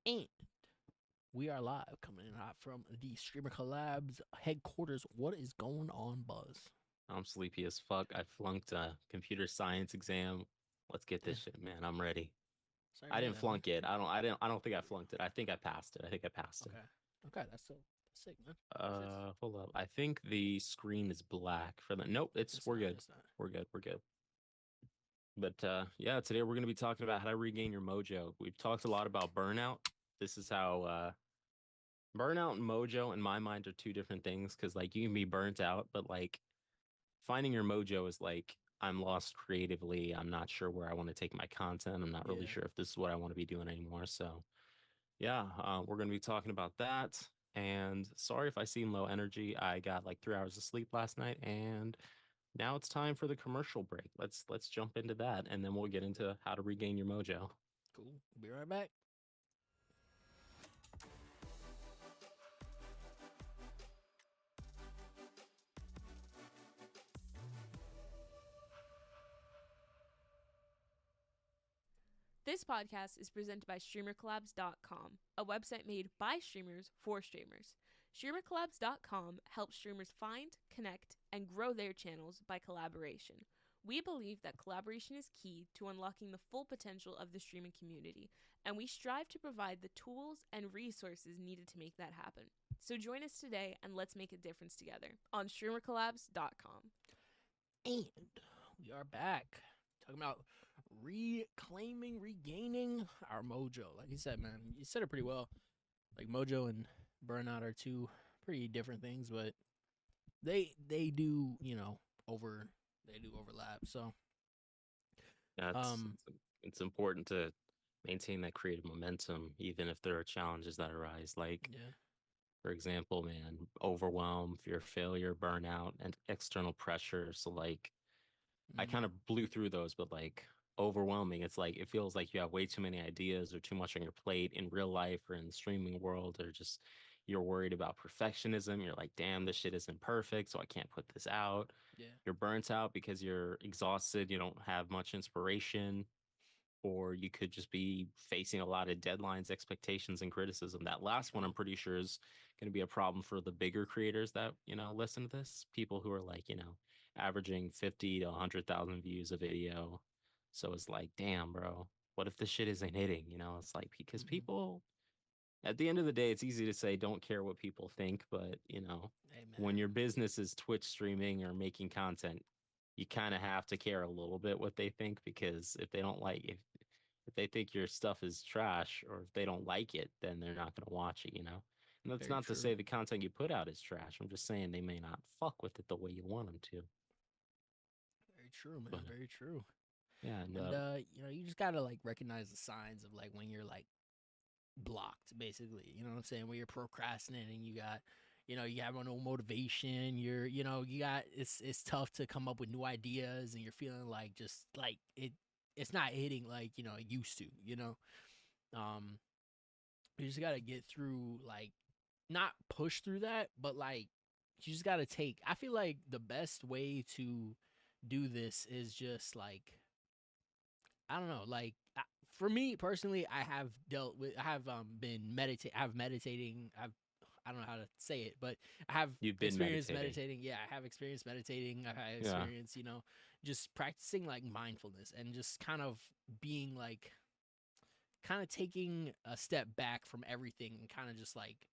And we are live coming in hot from the StreamerCollabs headquarters. What is going on, Buzz? I'm sleepy as fuck. I flunked a computer science exam. Let's get this Damn, shit, man. I'm ready. sorry to I hear didn't that, man. flunk it. I don't think I flunked it. I think I passed it. I think I passed it. Okay. Okay, that's sick, man. Shit's, Hold up. I think the screen is black for the Nope, it's we're not, good. it's not. We're good. We're good. But yeah, today we're gonna be talking about how to regain your mojo. We've talked a lot about burnout. This is how burnout and mojo in my mind are two different things because like you can be burnt out, but like finding your mojo is like I'm lost creatively. I'm not sure where I want to take my content. I'm not really Yeah. sure if this is what I want to be doing anymore. So yeah, we're gonna be talking about that. And sorry if I seem low energy. I got like 3 hours of sleep last night, and now it's time for the commercial break. Let's jump into that, and then we'll get into how to regain your mojo. Cool. Be right back. This podcast is presented by StreamerCollabs.com, a website made by streamers for streamers. StreamerCollabs.com helps streamers find, connect, and grow their channels by collaboration. We believe that collaboration is key to unlocking the full potential of the streaming community, and we strive to provide the tools and resources needed to make that happen. So join us today and let's make a difference together on StreamerCollabs.com. And we are back. Talking about reclaiming, regaining our mojo. Like you said, man, you said it pretty well. Like mojo and burnout are two pretty different things, but they do, they do overlap. So Yeah, um it's important to maintain that creative momentum, even if there are challenges that arise. Like yeah. for example, man, overwhelm, fear of failure, burnout, and external pressure. So like I Mm, kind of blew through those, but like overwhelming, it's like it feels like you have way too many ideas or too much on your plate in real life or in the streaming world, or just you're worried about perfectionism. You're like, damn, this shit isn't perfect, so I can't put this out. yeah. You're burnt out because you're exhausted, you don't have much inspiration, or you could just be facing a lot of deadlines, expectations, and criticism. That last one, True. I'm pretty sure, is going to be a problem for the bigger creators that, listen to this. People who are like, averaging 50 to 100,000 views a video. So it's like, damn, bro, what if this shit isn't hitting? It's like, because Mm-hmm. people, at the end of the day, it's easy to say, don't care what people think. But, Hey when man. your business is Twitch streaming or making content, you kind of have to care a little bit what they think, because if they don't like if they think your stuff is trash, or if they don't like it, then they're not going to watch it, And that's Very not to true. say the content you put out is trash. I'm just saying they may not fuck with it the way you want them to. Very true, man. But Very true. yeah, and And you just gotta like recognize the signs of like when you're like blocked, basically. You know what I'm saying? Where you're procrastinating, you got, you have no motivation. You got it's tough to come up with new ideas, and you're feeling like just like it's not hitting like it used to. Um, you just gotta get through like not push through that, but like you just gotta take. I feel like the best way to do this is just like I don't know, like for me personally, I have been meditating. I don't know how to say it, but I have you've been experience meditating. meditating. Yeah, I have experience meditating. I've had Yeah. experience, just practicing like mindfulness and just kind of being like, kind of taking a step back from everything and kind of just like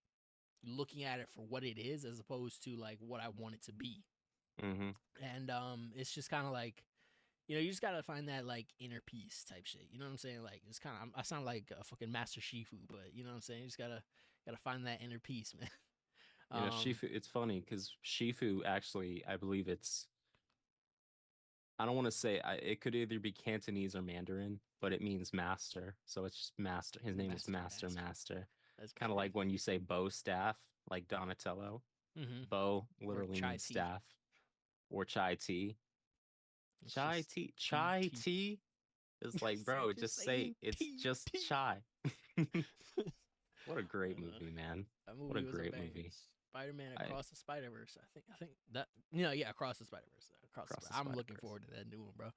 looking at it for what it is as opposed to like what I want it to be. Mm-hmm. And it's just kind of like you just gotta find that like inner peace type shit. You know what I'm saying? Like it's kind of I sound like a fucking master Shifu, but you know what I'm saying? You just gotta find that inner peace, man. Shifu. It's funny because Shifu actually, I believe it's. I don't want to say it could either be Cantonese or Mandarin, but it means master. So it's just master. His name is Master. Master. That's Kind of like crazy. when you say bow staff, like Donatello. Mm-hmm. Bow Or literally chai means tea. staff, or chai tea. It's just Chai tea. tea is like, It's like bro, you're just say saying it's tea, just tea. chai. What a I great don't know. movie, man. That What a movie was a great banger. movie. Spider-Man I Across the Spider-Verse. I think that yeah, Across the Spider-Verse. Across the I'm Spider looking Verse. forward to that new one, bro.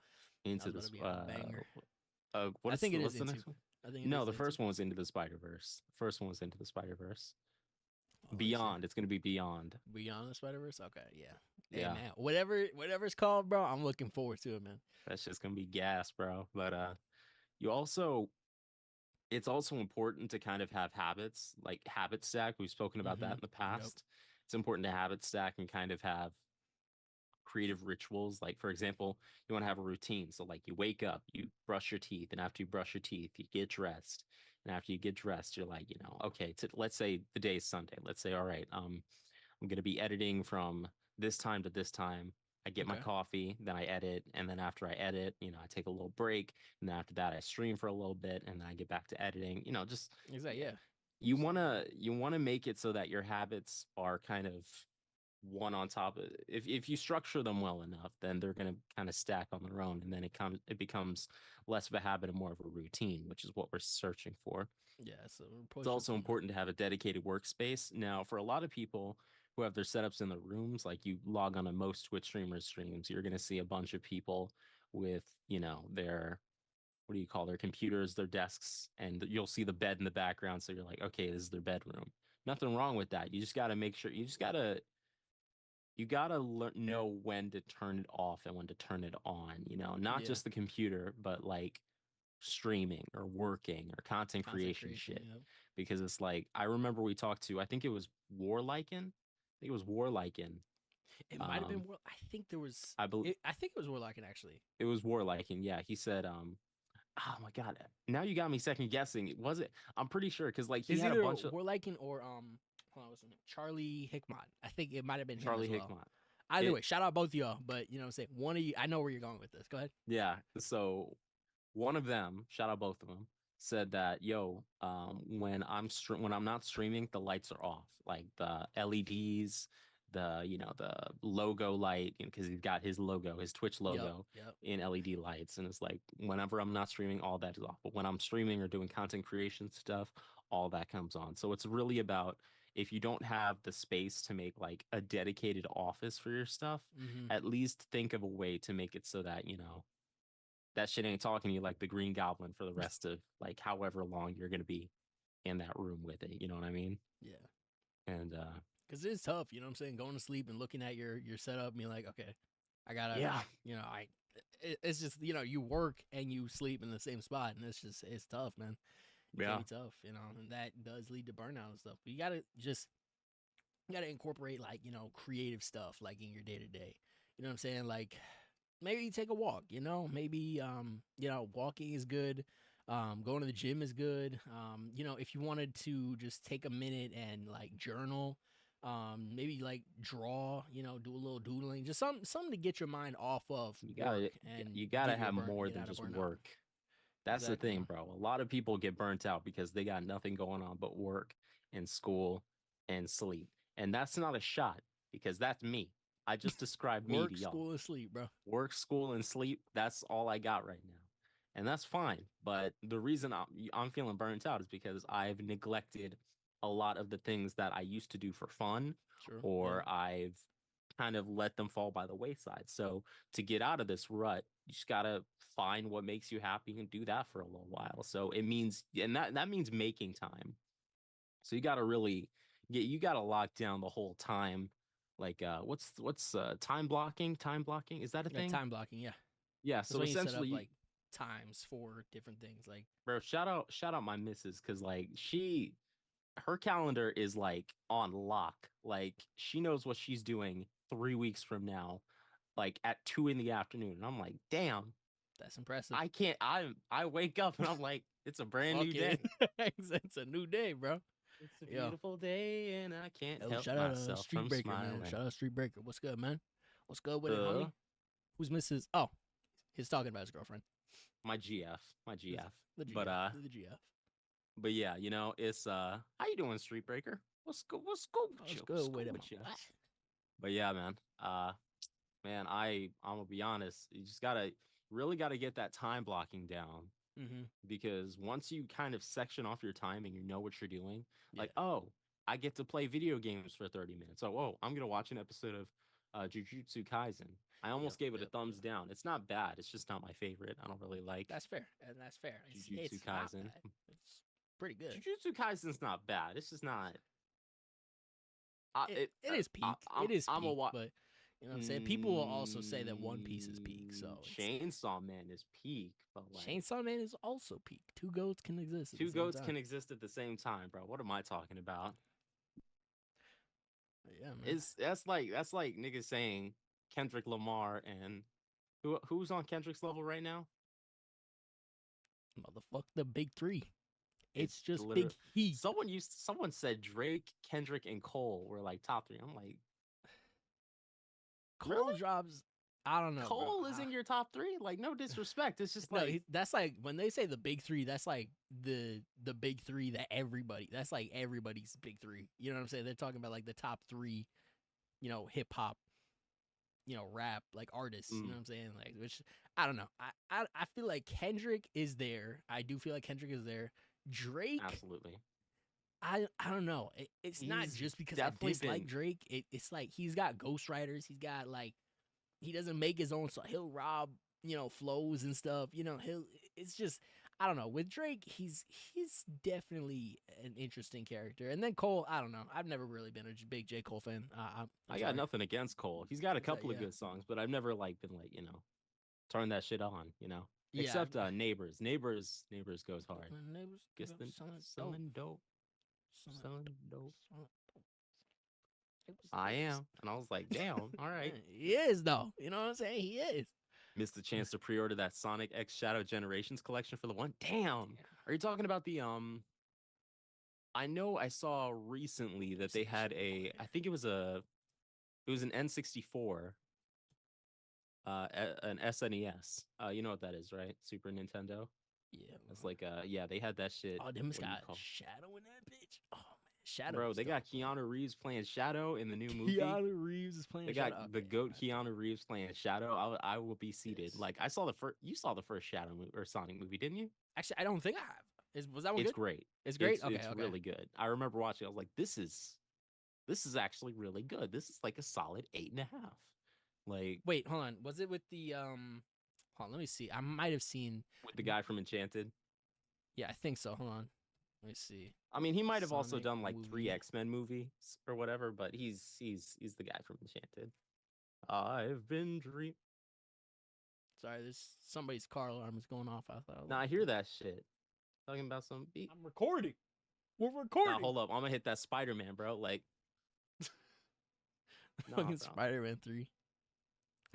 That Into was about to this be a banger. what I is think it is what's the into. next one? think No, it the is first one was Into the Spider-Verse. The first one was Into the Spider-Verse. Oh, Beyond. It's gonna be Beyond. Beyond the Spider Verse. Okay, yeah. Hey Yeah, man, whatever it's called, bro. I'm looking forward to it, man. that's just gonna be gas, bro. But you also it's also important to kind of have habits, like habit stack. We've spoken about that in the Yep. past. It's important to habit stack and kind of have creative rituals. Like, for example, you want to have a routine. So, like, you wake up, you brush your teeth, and after you brush your teeth, you get dressed. And after you get dressed, you're like, okay, let's say the day is Sunday. Let's say, all right, I'm going to be editing from this time to this time. I get my Okay. coffee, then I edit, and then after I edit, I take a little break, and then after that, I stream for a little bit, and then I get back to editing. Just Exactly. Yeah. you wanna make it so that your habits are kind of one on top of. If you structure them well enough, then they're gonna kind of stack on their own, and then it becomes less of a habit and more of a routine, which is what we're searching for. Yeah. So It's also important to have a dedicated workspace. Now, for a lot of people who have their setups in their rooms, like you log on to most Twitch streamers streams, you're going to see a bunch of people with, their, what do you call their computers, their desks, and you'll see the bed in the background. So you're like, okay, this is their bedroom. Nothing wrong with that. You just got to make sure, you gotta know when to turn it off and when to turn it on, not Yeah. just the computer, but like streaming or working or content creation shit. Yep. Because it's like, I remember we talked to, I think it was Warliken. I think it was Warliken. It might have been. I think there was. I believe I think it was Warlocken actually. it was Warliken. Yeah, he said, oh my god, now you got me second guessing. Was it? I'm pretty sure because like he It's had a either bunch of Warlocken or hold on, what's his name? Charlie Hickmott. I think it might have been Charlie him as well. Hickmott. Either way, shout out both of y'all. But you know what I'm saying? One of you, I know where you're going with this. Go ahead. Yeah. So one of them, shout out both of them, said that when I'm not streaming, the lights are off, like the LEDs, the logo light, because he's got his logo, his Twitch logo Yep. in LED lights, and it's like whenever I'm not streaming, all that is off. But when I'm streaming or doing content creation stuff, all that comes on. So it's really about, if you don't have the space to make like a dedicated office for your stuff, Mm-hmm. at least think of a way to make it so that that shit ain't talking to you like the Green Goblin for the rest of like however long you're gonna be in that room with it. You know what I mean? Yeah. And Because it's tough, you know what I'm saying? Going to sleep and looking at your setup and being like, okay, I gotta, yeah, it's just, you work and you sleep in the same spot, and it's tough, man. It Yeah. can be tough, and that does lead to burnout and stuff. But you gotta incorporate like, creative stuff like in your day to day. You know what I'm saying? Like maybe you take a walk, maybe walking is good. Going to the gym is good. If you wanted to just take a minute and like journal, maybe like draw, do a little doodling, just something to get your mind off of work and you gotta get have more get than out of just burnout. work. That's Exactly, the thing, bro. A lot of people get burnt out because they got nothing going on but work and school and sleep. And that's not a shot, because that's me. I just described me Work, to y'all. school, and sleep, bro. Work, school, and sleep. That's all I got right now. And that's fine. But the reason I'm feeling burnt out is because I've neglected a lot of the things that I used to do for fun, Sure. or I've kind of let them fall by the wayside. So to get out of this rut, you just gotta find what makes you happy and do that for a little while. So it means, and that means making time. So you gotta really you gotta lock down the whole time. Like what's time blocking? Time blocking, is that a Yeah, thing? time blocking, yeah. Yeah. That's So when you set up essentially, like times for different things. Like bro, shout out my missus, because like her calendar is like on lock. Like she knows what she's doing 3 weeks from now, like at 2 in the afternoon. And I'm like, damn, that's impressive. I can't. I wake up and I'm like, it's a brand new day. It's a new day, bro. It's a beautiful day, and I can't help Shout out myself Street from Breaker, smiling. man. Shout out Street Breaker. What's good, man? What's good with it, homie? Who's Mrs. Oh, he's talking about his girlfriend. My GF, my GF. The GF. But the GF. but yeah, it's how you doing, Street Breaker? What's good? What's good with you? What's good with him? But yeah, man. Man, I'm gonna be honest. You just really gotta get that time blocking down. Mm-hmm. Because once you kind of section off your time and you know what you're doing, Yeah. like, oh, I get to play video games for 30 minutes. Oh, I'm gonna watch an episode of Jujutsu Kaisen. I almost gave it a thumbs down. It's not bad. It's just not my favorite. I don't really like That's fair. And that's fair. Jujutsu It's not Kaisen. bad. pretty good. Jujutsu Kaisen's not bad. It's just not. It is peak. It is I'm peak, a but you know what I'm saying. People will also say that One Piece is peak. So Chainsaw Man is peak, but like Chainsaw Man is also peak. Two goats can exist. At two the same goats time. can exist at the same time, bro. What am I talking about? Yeah, man. That's like niggas saying Kendrick Lamar and who's on Kendrick's level right now? Motherfuck the big three. It's just literally Big He. someone said Drake, Kendrick, and Cole were like top 3. I'm like, Cole really? drops. I don't know. Cole bro. is in your top 3? Like, no disrespect. It's just No, like that's like when they say the big three. That's like the big three that everybody. That's like everybody's big three. You know what I'm saying? They're talking about like the top 3. You know, hip hop. You know, rap like artists. You know what I'm saying? Like, which I don't know. I feel like Kendrick is there. I do feel like Kendrick is there. Drake. absolutely. I don't know. It's not He's just because I definitely dislike been- Drake. It's like he's got ghostwriters. He's got like he doesn't make his own, so he'll rob flows and stuff. It's just I don't know. With Drake, he's definitely an interesting character. And then Cole, I don't know. I've never really been a big J. Cole fan. I got nothing against Cole. He's got a couple of yeah. good songs, but I've never like been like turn that shit on. Yeah, Except Neighbors. Neighbors goes hard. Neighbors Guess the selling dope. Selling dope. I am. And I was like, damn, all right. He is though. You know what I'm saying? He is. Missed the chance to pre-order that Sonic X Shadow Generations collection for the one. Damn. Are you talking about the I know I saw recently that they had I think it was an N64, an SNES. You know what that is, right? Super Nintendo. Yeah. It's like yeah, they had that shit. Oh, them what do you got call it? Shadow in that bitch. Oh man, Shadow. Bro, was they dope, got Keanu Reeves playing Shadow in the new movie. Keanu Reeves is playing They Shadow. got the goat Keanu Reeves playing Shadow. I will be seated. Yes. Like I saw the first. You saw the first Shadow movie or Sonic movie, didn't you? Actually, I don't think I have. Was that one It's good? great. It's great. Okay, It's really good. I remember watching. I was like, this is actually really good. This is like a solid 8.5. Like, wait, hold on. Was it with the Hold on, let me see. I might have seen with the guy from Enchanted. Yeah, I think so. Hold on. Let me see. I mean, he might have also Sonic done like 3 movie. X-Men movies or whatever, but he's the guy from Enchanted. I've been dreaming. Sorry, there's somebody's car alarm is going off. I thought. Nah, I hear that shit. Talking about some beat. I'm recording. We're recording. Nah, hold up. I'm gonna hit that Spider-Man, bro. Like, nah, Fucking bro. Spider-Man 3.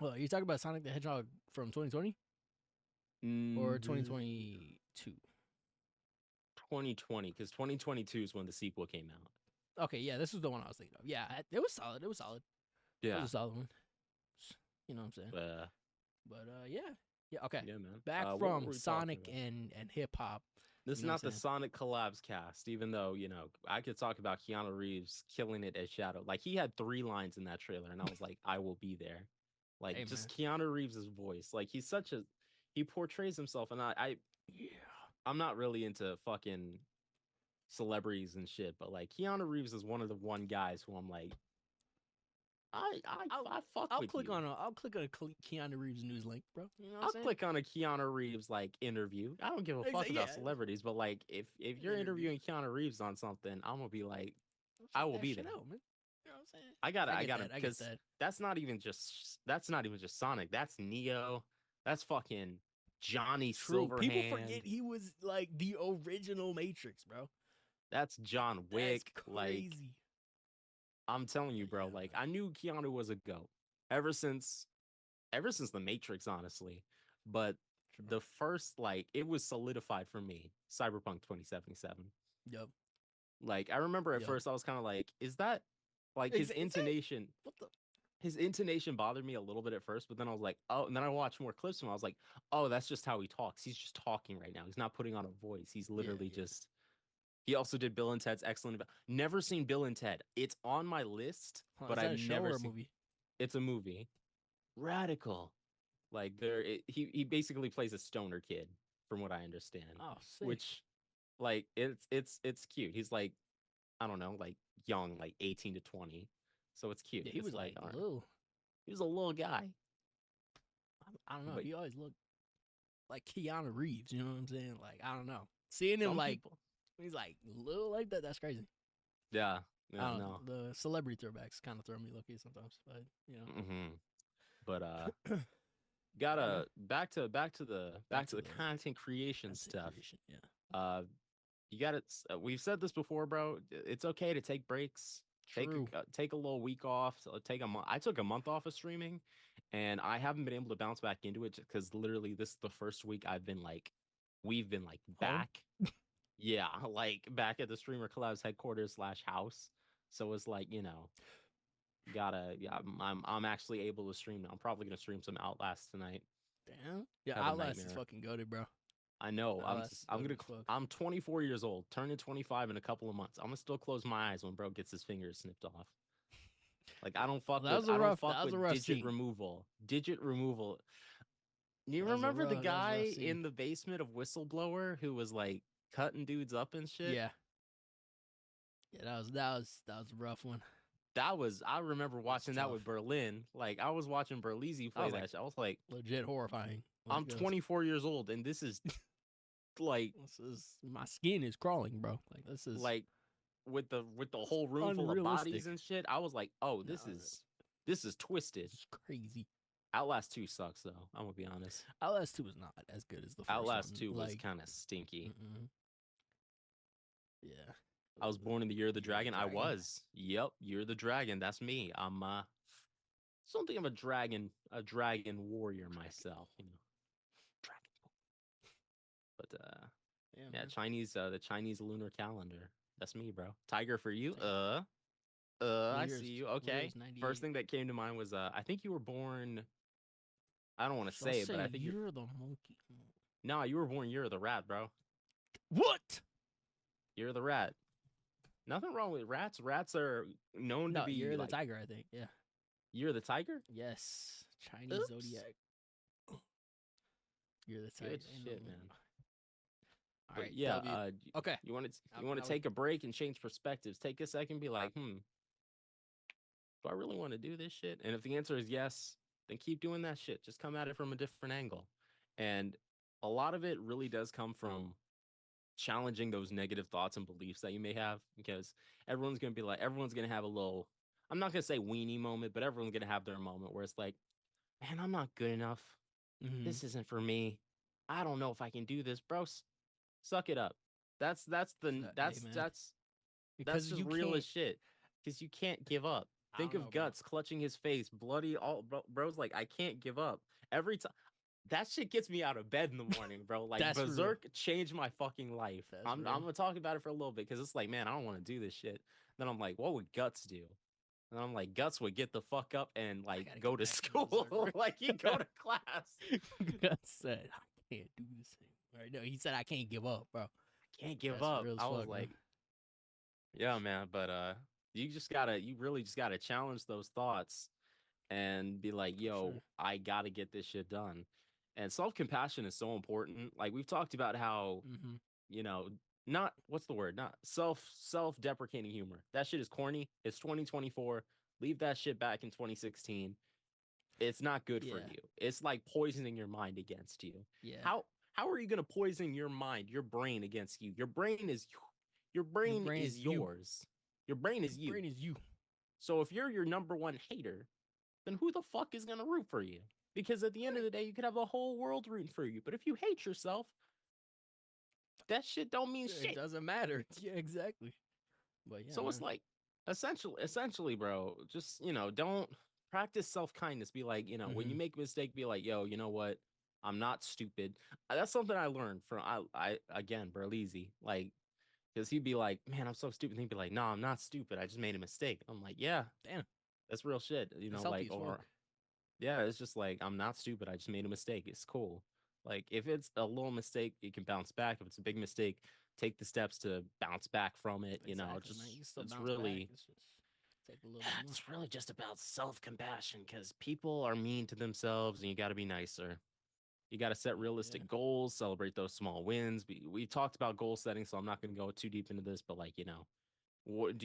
Well, you talking about Sonic the Hedgehog from 2020 or 2022? 2020, because 2022 is when the sequel came out. Okay, yeah, this was the one I was thinking of. Yeah, it was solid. It was solid. It Yeah. was a solid one. You know what I'm saying? But yeah. Yeah, okay. Yeah, man. Back What were from we Sonic talking and hip hop. This You is know not what I'm the Sonic Collabs cast, even though, I could talk about Keanu Reeves killing it as Shadow. Like, he had 3 lines in that trailer, and I was like, I will be there. Like, Hey, just Keanu Reeves' voice. Like, he portrays himself, and I'm not really into fucking celebrities and shit, but, like, Keanu Reeves is one of the guys who I'm like, I fuck I'll with click you. on a Keanu Reeves news link, bro. You know what I'm I'll saying? click on a Keanu Reeves like interview. I don't give a fuck about Yeah. celebrities, but like if you're Interview. interviewing Keanu Reeves on something, I'm gonna be like, I will be there. Out, man. You know what I'm saying? I got it I get because that. that's not even just Sonic. That's Neo. That's fucking Johnny True. Silverhand. People forget he was like the original Matrix, bro. That's John Wick. That's Like, crazy. I'm telling you, bro. Yeah, Like, man. I knew Keanu was a goat ever since the Matrix, honestly. But the first, like, it was solidified for me, Cyberpunk 2077. Yep. Like, I remember at Yep. first I was kind of like, is that like his intonation? What the? His intonation bothered me a little bit at first, but then I was like, oh, and then I watched more clips of him. I was like, oh, that's just how he talks. He's just talking right now. He's not putting on a voice. He's literally just. He also did Bill and Ted's Excellent. Never seen Bill and Ted. It's on my list, but is that I've a show never or a seen. movie? It's a movie. Radical. Like he basically plays a stoner kid, from what I understand. Oh, sick. Which, like, it's cute. He's like, I don't know, like young, like 18 to 20. So it's cute. Yeah, he It's was like all right. little. He was a little guy. I don't know. But- He always looked like Keanu Reeves. You know what I'm saying? Like, I don't know. Seeing him Some like people- He's like little like that. That's crazy. Yeah. I Yeah. don't No. know. The celebrity throwbacks kind of throw me lucky sometimes, but you know. Mm-hmm. But Yeah, man. back to the content creation Content stuff. creation, yeah. You got to. We've said this before, bro. It's okay to take breaks. True. Take a little week off. So take a month. I took a month off of streaming, and I haven't been able to bounce back into it because literally this is the first week we've been like Home? back. Yeah, like back at the StreamerCollabs headquarters / house. So it's like, I'm actually able to stream now. I'm probably gonna stream some Outlast tonight. Damn. Yeah, Have a Outlast is nightmare. fucking goated, bro. I know. Outlast is goated as fuck. I'm 24 years old, turning 25 in a couple of months. I'm gonna still close my eyes when bro gets his fingers snipped off. Like I don't fuck That was with a I don't rough- fuck that was with a rough digit scene. removal. Digit removal. You That was a remember the rough- that was a rough guy scene. in the basement of Whistleblower who was like cutting dudes up and shit? Yeah. Yeah, that was a rough one. I remember watching that tough. with Berlin. Like I was watching Berleezy play was that like, shit. I was like, Legit horrifying. Like, I'm 24 years old and this is like This is my skin is crawling, bro. Like this is like with the whole room full of bodies unrealistic. and shit. I was like, oh, this No, is twisted. it's crazy. Outlast 2 sucks though. I'm gonna be honest. Outlast 2 was not as good as the first Outlast one. 2 was Like, kind of stinky. yeah. I was born in the Year of the Year of the Dragon. I Dragon. was. Yep, Year of the Dragon. That's me. I'm something of a dragon warrior myself, Dragon. But yeah, man. the Chinese lunar calendar. That's me, bro. Tiger for you. Damn. I Lear's- see you. Okay. Lear's 98. First thing that came to mind was I think you were born. I don't want to So say it, but I think you're the monkey. no, you were born Year of the Rat, bro. What? Year of the Rat. Nothing wrong with rats. Rats are known to be You're like the tiger, I think. Yeah. Year of the Tiger. Yes. Chinese Oops. zodiac. You're the tiger. Good Ain't shit, no- man. All But right. yeah, W. Okay. you want I to would- take a break and change perspectives. Take a second, be like, do I really want to do this shit? And if the answer is yes, then keep doing that shit. Just come at it from a different angle. And a lot of it really does come from challenging those negative thoughts and beliefs that you may have, because everyone's going to have a little, I'm not going to say weenie moment, but everyone's going to have their moment where it's like, man, I'm not good enough. Mhm. This isn't for me. I don't know if I can do this, bro. Suck it up. That's Because just you real as can't- shit. Because you can't give up. I Think don't of know, bro. Guts clutching his face, bloody. Bro's like, I can't give up. Every time. That shit gets me out of bed in the morning, bro. Like That's real. Berserk changed my fucking life. That's I'm real. gonna talk about it for a little bit because it's like, man, I don't want to do this shit. Then I'm like, what would Guts do? And I'm like, Guts would get the fuck up and like gotta go get to back to school, Berserk. like he'd go to class. Guts said, I can't do this thing. Right? No, he said, I can't give up, bro. Can't give That's up. real as I was fuck, man. like, yeah, man. But you really just gotta challenge those thoughts and be like, yo, sure. I gotta get this shit done. And self-compassion is so important. Like we've talked about how, not what's the word? Not self-deprecating humor. That shit is corny. It's 2024. Leave that shit back in 2016. It's not good for Yeah. you. It's like poisoning your mind against you. Yeah. How are you gonna poison your mind, your brain against you? Your brain is brain is is you. yours. Your brain is you. Brain is you. So if you're your number one hater, then who the fuck is gonna root for you? Because at the end of the day, you could have the whole world rooting for you. But if you hate yourself, that shit don't mean shit. It doesn't matter. Yeah, exactly. But yeah, So it's like essentially, bro, just don't practice self-kindness. Be like, when you make a mistake, be like, yo, you know what? I'm not stupid. That's something I learned from I again, Berleezy. Like, because he'd be like, man, I'm so stupid. And he'd be like, no, I'm not stupid. I just made a mistake. I'm like, yeah, Damn. that's real shit. That's Like, healthy as or fuck. yeah, it's just like, I'm not stupid. I just made a mistake. It's cool. Like, if it's a little mistake, you can bounce back. If it's a big mistake, take the steps to bounce back from it. Exactly, man. Just You can still it's bounce really back. It's just take a little bit more. it's really just about self-compassion, because people are mean to themselves and you got to be nicer. You got to set realistic goals, celebrate those small wins. We talked about goal setting, so I'm not going to go too deep into this, but like, do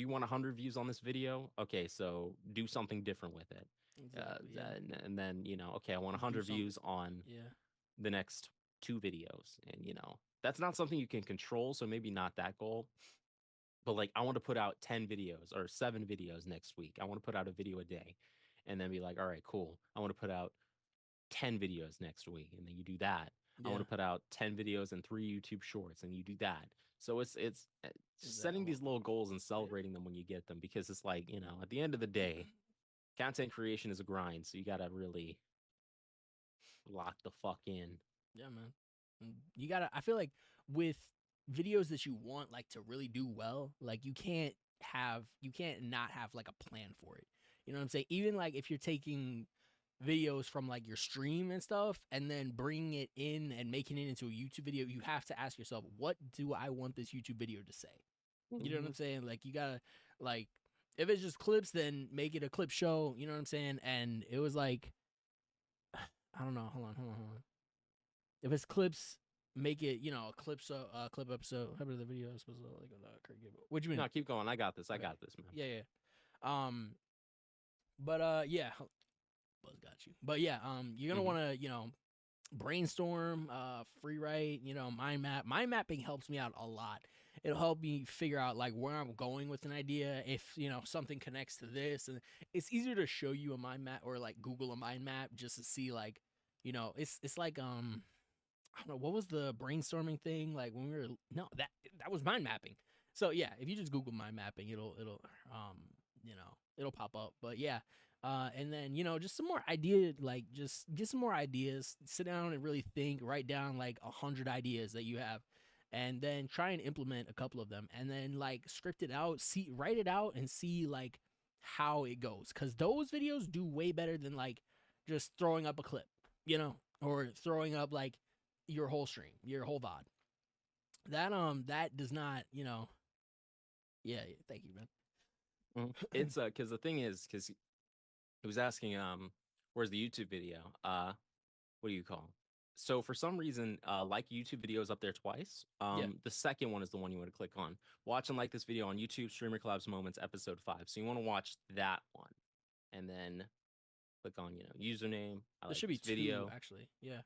you want 100 views on this video? Okay, so do something different with it. Exactly, yeah. And then, okay, I want 100 views on Yeah. the next 2 videos. And, that's not something you can control, so maybe not that goal. But like I want to put out 10 videos or 7 videos next week. I want to put out a video a day and then be like, all right, cool. I want to put out 10 videos next week, and then you do that. I want to put out 10 videos and 3 YouTube shorts, and you do that. So it's setting these little goals and celebrating them when you get them, because it's like, you know, at the end of the day, content creation is a grind, so you got to really lock the fuck in. Yeah, man. You gotta. I feel like with videos that you want like to really do well, like you can't not have like a plan for it. You know what I'm saying? Even like if you're taking videos from like your stream and stuff and then bringing it in and making it into a YouTube video, you have to ask yourself, what do I want this YouTube video to say? You know what I'm saying? Like you gotta, like, if it's just clips, then make it a clip show. You know what I'm saying? And it was like, I don't know. Hold on. If it's clips, make it, you know, a clip episode. How about the video is supposed to look like a what do you mean? No, keep going. I got this. I got this, man. Yeah. But yeah, Buzz got you. But yeah, you're gonna want to, you know, brainstorm, free write, you know, mind map. Mind mapping helps me out a lot. It'll help me figure out like where I'm going with an idea, if, you know, something connects to this. And it's easier to show you a mind map or like Google a mind map just to see, like, you know, it's like I don't know, what was the brainstorming thing like when we were, no, that was mind mapping. So yeah, if you just Google mind mapping, it'll you know, it'll pop up. But yeah, and then, you know, just some more ideas, like just get some more ideas, sit down and really think, write down like 100 ideas that you have, and then try and implement a couple of them, and then like script it out, write it out and see like how it goes. Cause those videos do way better than like just throwing up a clip, you know, or throwing up like your whole stream, your whole VOD. That does not, you know. Yeah, thank you, man. It's because the thing is, because he was asking, where's the YouTube video? What do you call? So for some reason, like YouTube videos up there twice. The second one is the one you want to click on. Watch and like this video on YouTube, StreamerCollabs Moments, episode 5. So you want to watch that one, and then click on, you know, username. There should be video. 2, actually. Yeah.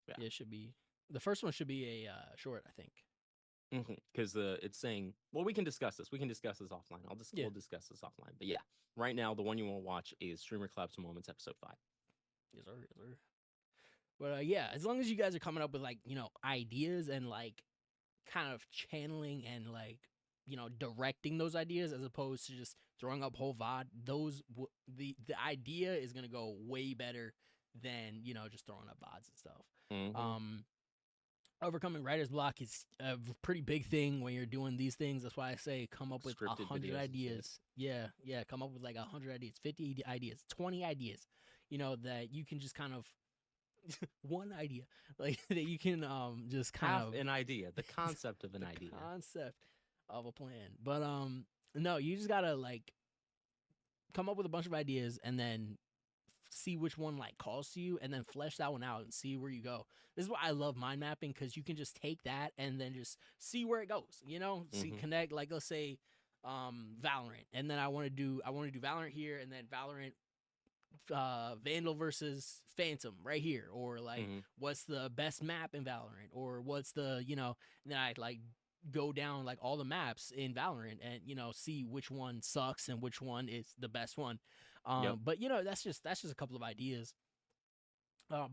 Yeah, it should be. The first one should be a short, I think. Because it's saying, well, we can discuss this. We can discuss this offline. We'll discuss this offline. But yeah, right now the one you want to watch is StreamerCollabs Moments, episode 5. Yes, sir. Yes, sir. But yeah, as long as you guys are coming up with like, you know, ideas and like kind of channeling and like, you know, directing those ideas as opposed to just throwing up whole VOD, the idea is gonna go way better than, you know, just throwing up VODs and stuff. Overcoming writer's block is a pretty big thing when you're doing these things. That's why I say come up with Scripted 100 ideas. Yeah, come up with like 100 ideas, 50 ideas, 20 ideas, you know, that you can just kind of one idea, like that you can just kind of an idea, the concept of an idea, concept of a plan. But no, you just gotta like come up with a bunch of ideas and then see which one like calls to you, and then flesh that one out and see where you go. This is why I love mind mapping, because you can just take that and then just see where it goes, you know. See, connect, like let's say Valorant, and then I want to do Valorant here, and then Valorant Vandal versus Phantom right here, or like what's the best map in Valorant, or what's the, you know, and then I like go down like all the maps in Valorant and, you know, see which one sucks and which one is the best one. But you know, that's just a couple of ideas.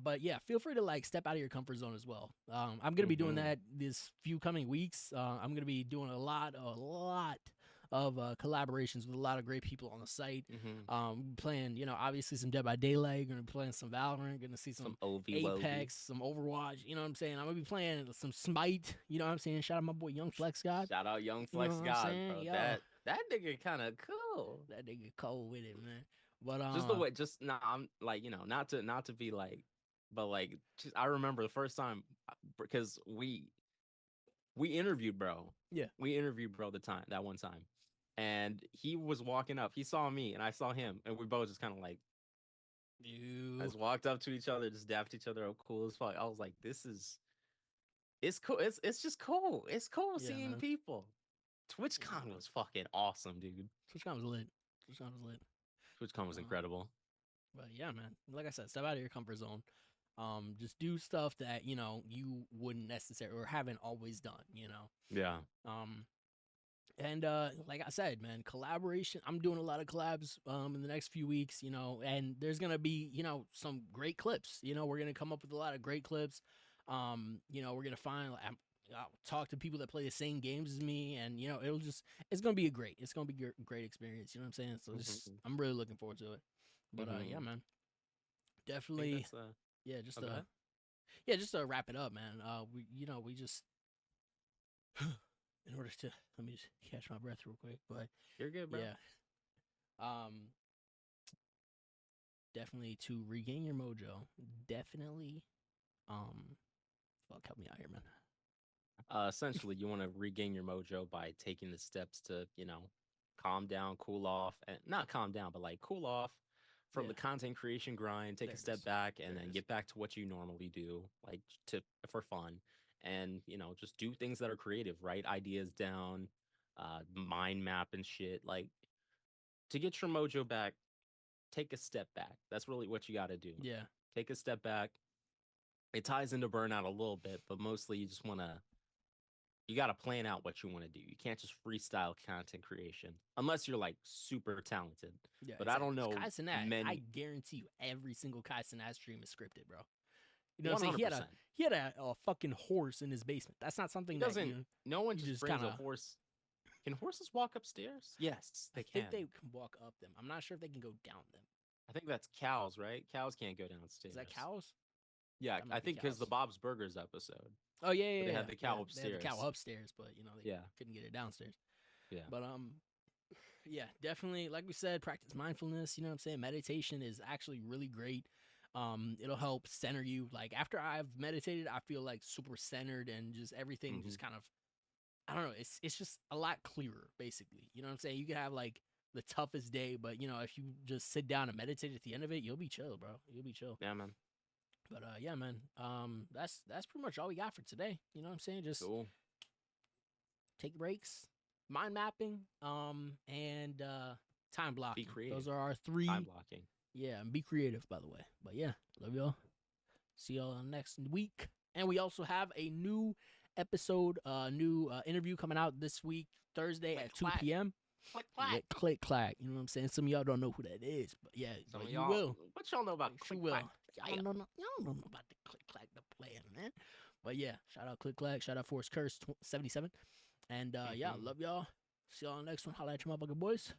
But yeah, feel free to like step out of your comfort zone as well. I'm gonna be doing that this few coming weeks. I'm gonna be doing a lot of collaborations with a lot of great people on the site. Playing, you know, obviously some Dead by Daylight. Gonna be playing some Valorant. Gonna see some Apex, some Overwatch. You know what I'm saying? I'm gonna be playing some Smite. You know what I'm saying? Shout out my boy Young Flex God. Shout out Young Flex God, bro. Yo. That nigga kind of cool. That nigga cold with it, man. But just the way, just nah, I'm like, you know, not to be like, but like, just, I remember the first time, because we interviewed bro. Yeah, we interviewed bro that one time, and he was walking up. He saw me, and I saw him, and we both just kind of like, I just walked up to each other, just dapped each other up, cool as fuck. I was like, it's cool. It's just cool. It's cool seeing people. TwitchCon was fucking awesome, dude. TwitchCon was lit. TwitchCon was incredible. But yeah, man, like I said, step out of your comfort zone. Just do stuff that you know you wouldn't necessarily or haven't always done. Yeah. And like I said, man, collaboration. I'm doing a lot of collabs in the next few weeks, and there's gonna be some great clips. We're gonna come up with a lot of great clips. We're gonna find. I'll talk to people that play the same games as me, and it's gonna be a great experience. You know what I'm saying? So I'm really looking forward to it. But yeah, man, definitely. Yeah, just just to wrap it up, man. We just in order to let me just catch my breath real quick, but you're good, bro. Yeah. Definitely to regain your mojo. Definitely. Fuck, help me out here, man. Essentially, you want to regain your mojo by taking the steps to, calm down, cool off, and not calm down, but like cool off from the content creation grind, take a step back, and then get back to what you normally do, like for fun, and just do things that are creative, write ideas down, mind map and shit. Like to get your mojo back, take a step back. That's really what you got to do. Yeah, take a step back. It ties into burnout a little bit, but mostly you just want to. You got to plan out what you want to do. You can't just freestyle content creation unless you're like super talented. Yeah, but exactly. I don't know. I guarantee you, every single Kai Cenat stream is scripted, bro. You know what I'm saying? He had a fucking horse in his basement. That's not something that no one just brings a horse. Can horses walk upstairs? Yes, they can. I think they can walk up them. I'm not sure if they can go down them. I think that's cows, right? Cows can't go downstairs. Is that cows? Yeah, I think because the Bob's Burgers episode. Oh yeah. They had the cow upstairs. They had the cow upstairs, but they couldn't get it downstairs. Yeah. But yeah, definitely. Like we said, practice mindfulness. You know what I'm saying? Meditation is actually really great. It'll help center you. Like after I've meditated, I feel like super centered and just everything just kind of. I don't know. It's just a lot clearer, basically. You know what I'm saying? You can have like the toughest day, but if you just sit down and meditate at the end of it, you'll be chill, bro. You'll be chill. Yeah, man. But yeah, man. That's pretty much all we got for today. You know what I'm saying? Just take breaks, mind mapping, and time blocking. Be creative. Those are our 3 time blocking. Yeah, and be creative, by the way. But yeah, love y'all. See y'all next week. And we also have a new episode, new interview coming out this week, Thursday at 2 p.m. Click clack. Yeah, click clack. You know what I'm saying? Some of y'all don't know who that is, but yeah, some of you will. What y'all know about click clack? Y'all don't know about the click clack, the plan, man. But yeah, shout out click clack, shout out Force Curse 77, and yeah, love y'all. See y'all on the next one. Holla at your motherfucking boys.